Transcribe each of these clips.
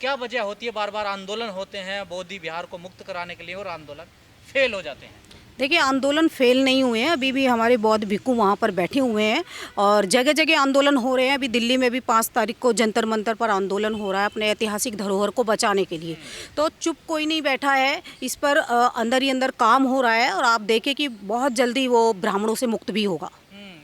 क्या वजह होती है बार बार आंदोलन होते हैं बौद्ध विहार को मुक्त कराने के लिए और आंदोलन फेल हो जाते हैं? देखिए, आंदोलन फेल नहीं हुए हैं। अभी भी हमारे बौद्ध भिक्खु वहाँ पर बैठे हुए हैं और जगह जगह आंदोलन हो रहे हैं। अभी दिल्ली में भी 5 तारीख को जंतर मंतर पर आंदोलन हो रहा है अपने ऐतिहासिक धरोहर को बचाने के लिए। तो चुप कोई नहीं बैठा है, इस पर अंदर ही अंदर काम हो रहा है और आप देखें कि बहुत जल्दी वो ब्राह्मणों से मुक्त भी होगा।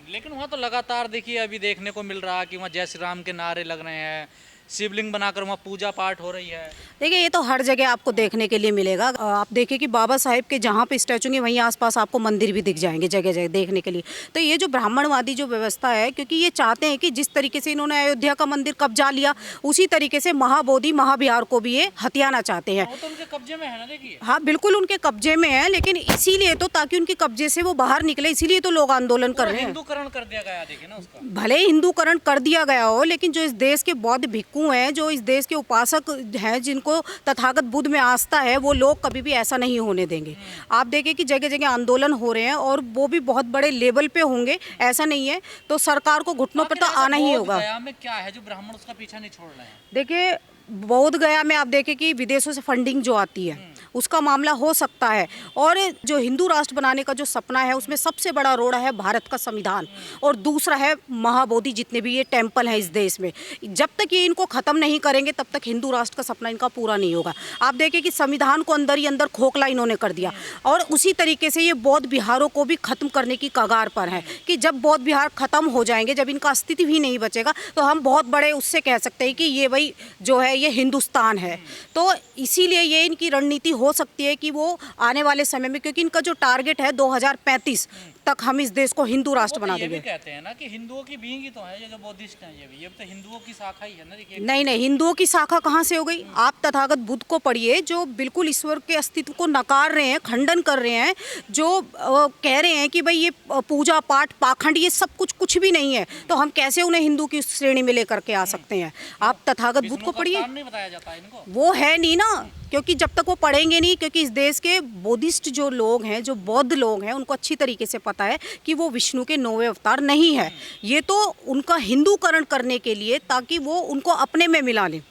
लेकिन वहाँ तो लगातार देखिए अभी देखने को मिल रहा है कि वहाँ जय श्री राम के नारे लग रहे हैं, शिवलिंग बनाकर वहाँ पूजा पाठ हो रही है। देखिए, ये तो हर जगह आपको देखने के लिए मिलेगा। आप देखिए कि बाबा साहेब के जहाँ पे स्टैचू हैं वहीं आसपास आपको मंदिर भी दिख जाएंगे जगह जगह देखने के लिए। तो ये जो ब्राह्मणवादी जो व्यवस्था है, क्योंकि ये चाहते हैं कि जिस तरीके से इन्होंने अयोध्या का मंदिर कब्जा लिया, उसी तरीके से महाबोधि महाविहार को भी ये हथियाना चाहते हैं। वो तो उनके कब्जे में है ना, देखिए। हाँ, बिल्कुल उनके कब्जे में है, लेकिन इसीलिए तो ताकि उनके कब्जे से वो बाहर निकले, इसीलिए तो लोग आंदोलन कर रहे हैं। हिंदूकरण कर दिया गया, देखिए ना उसका। भले ही हिंदूकरण कर दिया गया हो, लेकिन जो इस देश के बौद्ध भिक्खु हैं, जो इस देश के उपासक हैं, जिनको तथागत बुद्ध में आस्था है, वो लोग कभी भी ऐसा नहीं होने देंगे। आप देखें कि जगह जगह आंदोलन हो रहे हैं और वो भी बहुत बड़े लेवल पे होंगे, ऐसा नहीं है। तो सरकार को घुटनों पर तो आना ही होगा। गया में क्या है जो ब्राह्मण उसका पीछा नहीं छोड़ रहे हैं? देखिए, बोध गया में आप देखें कि विदेशों से फंडिंग जो आती है उसका मामला हो सकता है, और जो हिंदू राष्ट्र बनाने का जो सपना है उसमें सबसे बड़ा रोड़ा है भारत का संविधान, और दूसरा है महाबोधि जितने भी ये टेम्पल हैं इस देश में। जब तक ये इनको ख़त्म नहीं करेंगे तब तक हिंदू राष्ट्र का सपना इनका पूरा नहीं होगा। आप देखें कि संविधान को अंदर ही अंदर खोखला इन्होंने कर दिया, और उसी तरीके से ये बौद्ध विहारों को भी ख़त्म करने की कगार पर है कि जब बौद्ध विहार ख़त्म हो जाएंगे, जब इनका अस्तित्व ही नहीं बचेगा, तो हम बहुत बड़े उससे कह सकते हैं कि ये भाई जो है ये हिंदुस्तान है। तो इसीलिए ये इनकी रणनीति हो सकती है कि वो आने वाले समय में, क्योंकि इनका जो टारगेट है 2035 तक हम इस देश को हिंदू राष्ट्र बना देंगे। कहते हैं ना कि हिंदुओं की बींग ही तो है ये जो बौद्धिस्ट हैं, ये भी तो हिंदुओं की शाखा ही है ना, देखिए। नहीं नहीं, हिंदुओं की शाखा कहाँ से हो गई? आप तथागत बुद्ध को पढ़िए, जो बिल्कुल ईश्वर के अस्तित्व को नकार रहे हैं, खंडन कर रहे हैं, जो कह रहे हैं कि भाई ये पूजा पाठ पाखंड ये सब कुछ भी नहीं है, तो हम कैसे उन्हें हिंदू की श्रेणी में लेकर के आ सकते हैं? आप तथागत बुद्ध को पढ़िए। नहीं बताया जाता इनको, वो है नहीं ना, क्योंकि जब तक वो पढ़ेंगे नहीं, क्योंकि इस देश के बुद्धिस्ट जो लोग हैं, जो बौद्ध लोग हैं, उनको अच्छी तरीके से पता है कि वो विष्णु के 9वें अवतार नहीं है। ये तो उनका हिंदूकरण करने के लिए, ताकि वो उनको अपने में मिला लें,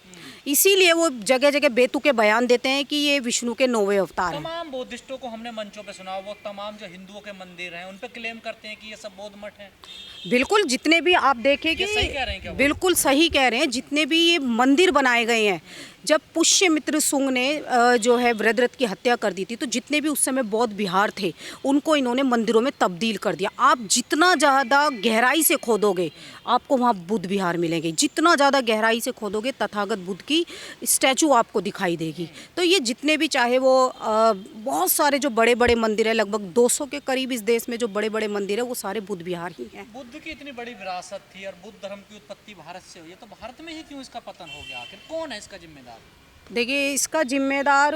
इसीलिए वो जगह जगह बेतुके बयान देते हैं कि ये विष्णु के 9वें अवतार हैं। तमाम बौद्धिस्टों को हमने मंचों पे सुना, वो तमाम जो हिंदुओं के मंदिर हैं उन पे क्लेम करते हैं कि ये सब बौद्ध मठ हैं। बिल्कुल, जितने भी आप देखें कि सही कह रहे हैं क्या? बिल्कुल सही कह रहे हैं। जितने भी ये मंदिर बनाए गए हैं, जब पुष्यमित्र सुंग ने जो है वृद्धरथ की हत्या कर दी थी, तो जितने भी उस समय बौद्ध विहार थे उनको इन्होंने मंदिरों में तब्दील कर दिया। आप जितना ज़्यादा गहराई से खोदोगे आपको वहाँ बुद्ध विहार मिलेंगे, जितना ज़्यादा गहराई से खोदोगे तथागत बुद्ध की स्टैचू आपको दिखाई देगी। तो ये जितने भी, चाहे वो बहुत सारे जो बड़े बड़े मंदिर हैं, लगभग 200 के करीब इस देश में जो बड़े बड़े मंदिर हैं, वो सारे बुद्ध विहार ही हैं। बुद्ध की इतनी बड़ी विरासत थी और बुद्ध धर्म की उत्पत्ति भारत से हुई है, तो भारत में ही क्यों इसका पतन हो गया? आखिर कौन है इसका जिम्मेदार? देखिए, इसका जिम्मेदार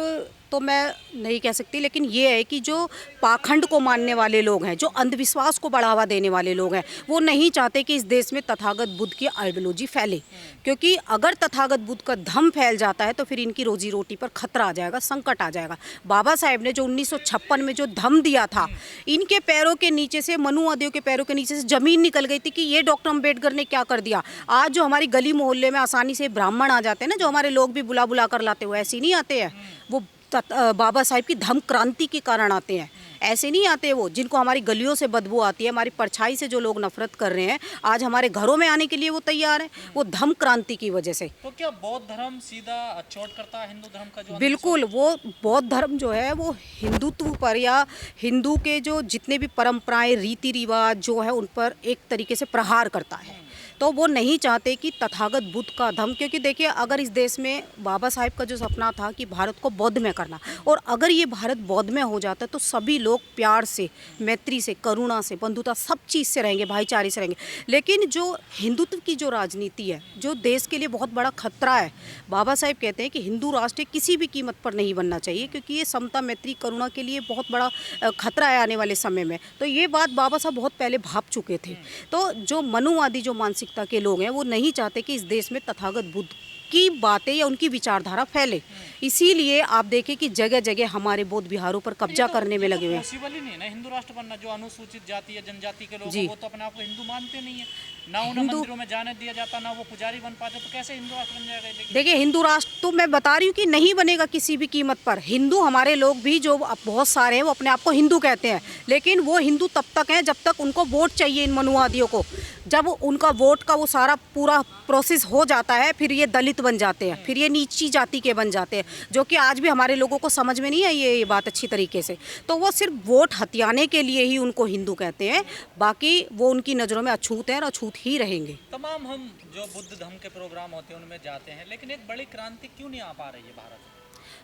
तो मैं नहीं कह सकती, लेकिन ये है कि जो पाखंड को मानने वाले लोग हैं, जो अंधविश्वास को बढ़ावा देने वाले लोग हैं, वो नहीं चाहते कि इस देश में तथागत बुद्ध की आइडियोलॉजी फैले, क्योंकि अगर तथागत बुद्ध का धम्म फैल जाता है तो फिर इनकी रोजी रोटी पर खतरा आ जाएगा, संकट आ जाएगा। बाबा साहेब ने जो 1956 में जो धम्म दिया था, इनके पैरों के नीचे से, मनुवादियों के पैरों के नीचे से ज़मीन निकल गई थी कि ये डॉक्टर अम्बेडकर ने क्या कर दिया। आज जो हमारी गली मोहल्ले में आसानी से ब्राह्मण आ जाते हैं ना, जो हमारे लोग भी बुला बुला कर लाते हुए, ऐसे नहीं आते हैं वो, बाबा साहेब की धम्म क्रांति के कारण आते हैं, ऐसे नहीं आते वो। जिनको हमारी गलियों से बदबू आती है, हमारी परछाई से जो लोग नफरत कर रहे हैं, आज हमारे घरों में आने के लिए वो तैयार हैं, वो धम्म क्रांति की वजह से। तो क्या बौद्ध धर्म सीधा चोट करता है हिंदू धर्म का? जो बिल्कुल, वो बौद्ध धर्म जो है वो हिंदुत्व पर, या हिंदू के जो जितने भी परंपराएं रीति रिवाज जो है उन पर एक तरीके से प्रहार करता है। तो वो नहीं चाहते कि तथागत बुद्ध का धम्म, क्योंकि देखिए, अगर इस देश में बाबा साहेब का जो सपना था कि भारत को बौद्ध में करना, और अगर ये भारत बौद्ध में हो जाता तो सभी लोग प्यार से, मैत्री से, करुणा से, बंधुता, सब चीज़ से रहेंगे, भाईचारे से रहेंगे। लेकिन जो हिंदुत्व की जो राजनीति है, जो देश के लिए बहुत बड़ा खतरा है, बाबा साहेब कहते हैं कि हिंदू राष्ट्र किसी भी कीमत पर नहीं बनना चाहिए, क्योंकि ये समता, मैत्री, करुणा के लिए बहुत बड़ा खतरा है आने वाले समय में। तो ये बात बाबा साहब बहुत पहले भाप चुके थे। तो जो मनुवादी जो मानसिकता के लोग हैं, वो नहीं चाहते कि इस देश में तथागत बुद्ध उनकी बातें या उनकी विचारधारा फैले। इसीलिए आप देखें कि जगह जगह हमारे बौद्ध विहारों पर कब्जा करने में लगे हुए हैं। पॉसिबल ही नहीं है ना हिंदू राष्ट्र बनना। जो अनुसूचित जाति या जनजाति के लोग जी। हैं वो तो अपने आप को हिंदू मानते नहीं है, ना उन्हें मंदिरों में जाने दिया जाता, ना वो पुजारी बन पाते, तो कैसे हिंदू राष्ट्र बन जाएगा? देखिए हिंदू राष्ट्र तो मैं बता रही हूँ कि नहीं बनेगा किसी भी कीमत पर। हिंदू हमारे लोग भी जो अब बहुत सारे हैं वो अपने आप को हिंदू कहते हैं, लेकिन वो हिंदू तब तक हैं जब तक उनको वोट चाहिए इन मनुवादियों को। जब उनका वोट का वो सारा पूरा प्रोसेस हो जाता है फिर ये दलित बन जाते हैं, फिर ये नीची जाति के बन जाते हैं, जो कि आज भी हमारे लोगों को समझ में नहीं आई ये बात अच्छी तरीके से। तो वो सिर्फ वोट हथियाने के लिए ही उनको हिंदू कहते हैं, बाकी वो उनकी नज़रों में अछूत हैं और अछूत ही रहेंगे। तमाम हम जो बुद्ध धर्म के प्रोग्राम होते हैं उनमें जाते हैं, लेकिन एक बड़ी क्रांति क्यों नहीं आ पा रही है भारत में?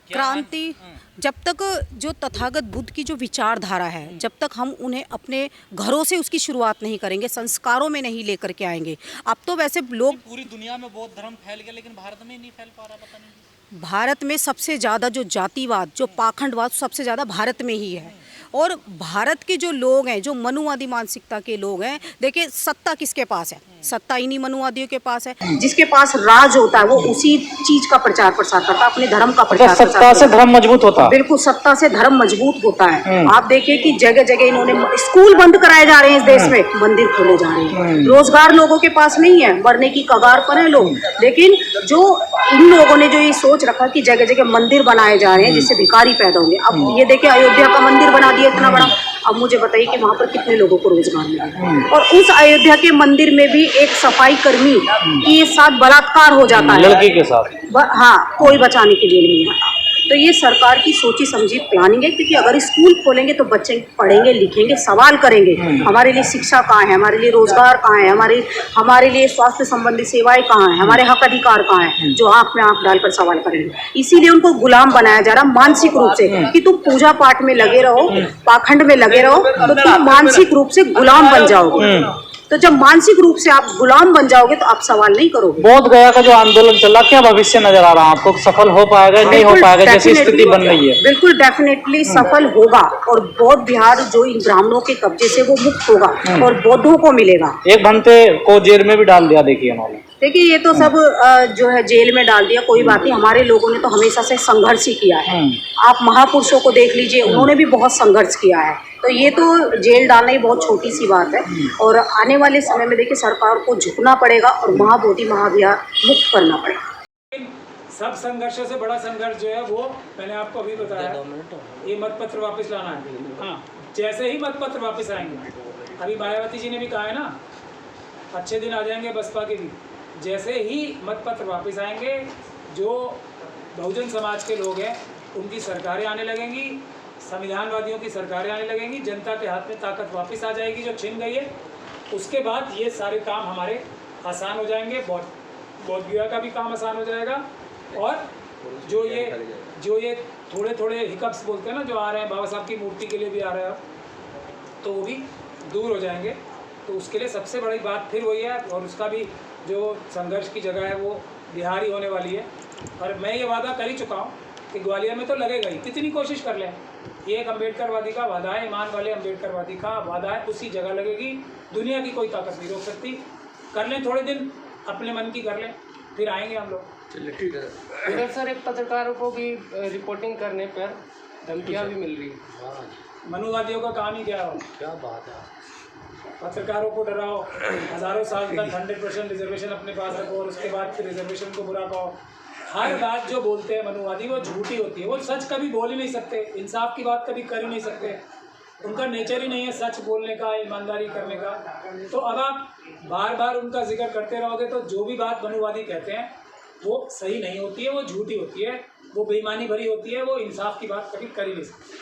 क्रांति जब तक जो तथागत बुद्ध की जो विचारधारा है, जब तक हम उन्हें अपने घरों से उसकी शुरुआत नहीं करेंगे, संस्कारों में नहीं लेकर के आएंगे। अब तो वैसे लोग पूरी दुनिया में बौद्ध धर्म फैल गया, लेकिन भारत में ही नहीं फैल पा रहा, पता नहीं। भारत में सबसे ज़्यादा जो जातिवाद, जो पाखंडवाद सबसे ज़्यादा भारत में ही है। और भारत के जो लोग हैं, जो मनुवादी मानसिकता के लोग हैं, देखिए सत्ता किसके पास है? सत्ता इन्हीं मनुवादियों के पास है। जिसके पास राज होता है वो उसी चीज का प्रचार प्रसार करता है, अपने धर्म का प्रचार प्रसार। सत्ता से धर्म मजबूत होता है। बिल्कुल, सत्ता से धर्म मजबूत होता है। आप देखिए कि जगह जगह इन्होंने स्कूल बंद कराए जा रहे हैं इस देश में, मंदिर खोले जा रहे हैं। रोजगार लोगों के पास नहीं है, मरने की कगार पर है लोग। लेकिन जो इन लोगों ने जो ये सोच रखा कि जगह जगह मंदिर बनाए जा रहे हैं जिससे भिखारी पैदा होंगे। अब ये देखिए अयोध्या का मंदिर बना दिया इतना बड़ा, अब मुझे बताइए कि वहाँ पर कितने लोगों को रोजगार मिलेगा। और उस अयोध्या के मंदिर में भी एक सफाई कर्मी के साथ बलात्कार हो जाता है, लड़की के साथ। हाँ, कोई बचाने के लिए नहीं आता। तो ये सरकार की सोची समझी प्लानिंग है, क्योंकि अगर स्कूल खोलेंगे तो बच्चे पढ़ेंगे, लिखेंगे, सवाल करेंगे हमारे लिए शिक्षा कहाँ है, हमारे लिए रोजगार कहाँ है, हमारे लिए स्वास्थ्य संबंधी सेवाएं कहाँ है, हमारे हक अधिकार कहाँ है, जो आंख में आंख डालकर सवाल करेंगे। इसीलिए उनको गुलाम बनाया जा रहा मानसिक रूप से कि तुम पूजा पाठ में लगे रहो, पाखंड में लगे रहो, तो तुम मानसिक रूप से गुलाम बन जाओगे। तो जब मानसिक रूप से आप गुलाम बन जाओगे तो आप सवाल नहीं करोगे। बोध गया का जो आंदोलन चल रहा, क्या भविष्य नजर आ रहा है आपको? सफल हो पाएगा, नहीं हो पाएगा, जैसी स्थिति बन रही है? बिल्कुल डेफिनेटली सफल होगा, और बौद्ध विहार जो इन ब्राह्मणों के कब्जे से वो मुक्त होगा और बौद्धों को मिलेगा। एक भंते को जेल में भी डाल दिया, देखिए उन्होंने। देखिए ये तो सब जो है जेल में डाल दिया, कोई बात नहीं। हमारे लोगों ने तो हमेशा से संघर्ष ही किया है। आप महापुरुषों को देख लीजिए, उन्होंने भी बहुत संघर्ष किया है। तो ये तो जेल डालना ही बहुत छोटी सी बात है। और आने वाले समय में देखिए सरकार को झुकना पड़ेगा और महाबोधि महाविहार मुक्त करना पड़ेगा। सब संघर्षों से बड़ा संघर्ष जो है वो मैंने आपको अभी बताया, ये मतपत्र वापस लाना है। हाँ, जैसे ही मतपत्र वापस आएंगे, अभी मायावती जी ने भी कहा है ना, अच्छे दिन आ जाएंगे बसपा के भी। जैसे ही मतपत्र वापस आएंगे, जो बहुजन समाज के लोग हैं उनकी सरकारें आने लगेंगी, संविधानवादियों की सरकारें आने लगेंगी, जनता के हाथ में ताकत वापस आ जाएगी जो छिन गई है। उसके बाद ये सारे काम हमारे आसान हो जाएंगे, बौद्ध विहार का भी काम आसान हो जाएगा। और जो ये थोड़े थोड़े हिकअप्स बोलते हैं ना, जो आ रहे हैं, बाबा साहब की मूर्ति के लिए भी आ रहे हैं, तो वो भी दूर हो जाएंगे। तो उसके लिए सबसे बड़ी बात फिर वही है, और उसका भी जो संघर्ष की जगह है वो बिहार ही होने वाली है। और मैं ये वादा कर ही चुका हूँ कि ग्वालियर में तो लगेगा ही, कितनी कोशिश कर लें। ये एक अम्बेडकरवादी का वादा है, ईमान वाले अम्बेडकरवादी का वादा है, उसी जगह लगेगी। दुनिया की कोई ताकत नहीं रोक सकती। कर लें थोड़े दिन, अपने मन की कर लें, फिर आएंगे हम लोग। इधर सर एक पत्रकारों को भी रिपोर्टिंग करने पर धमकियाँ भी मिल रही है। मनुवादियों का काम ही क्या हो? क्या बात है। पत्रकारों को डराओ, हजारों साल तक 100% रिजर्वेशन अपने पास रखो, और उसके बाद फिर रिजर्वेशन को बुरा कहो। हर बात जो बोलते हैं मनुवादी वो झूठी होती है। वो सच कभी बोल ही नहीं सकते, इंसाफ की बात कभी कर ही नहीं सकते। उनका नेचर ही नहीं है सच बोलने का, ईमानदारी करने का। तो अब आप बार बार उनका जिक्र करते रहोगे तो जो भी बात मनुवादी कहते हैं वो सही नहीं होती है, वो झूठी होती है, वो बेईमानी भरी होती है, वो इंसाफ की बात कभी कर ही नहीं सकते।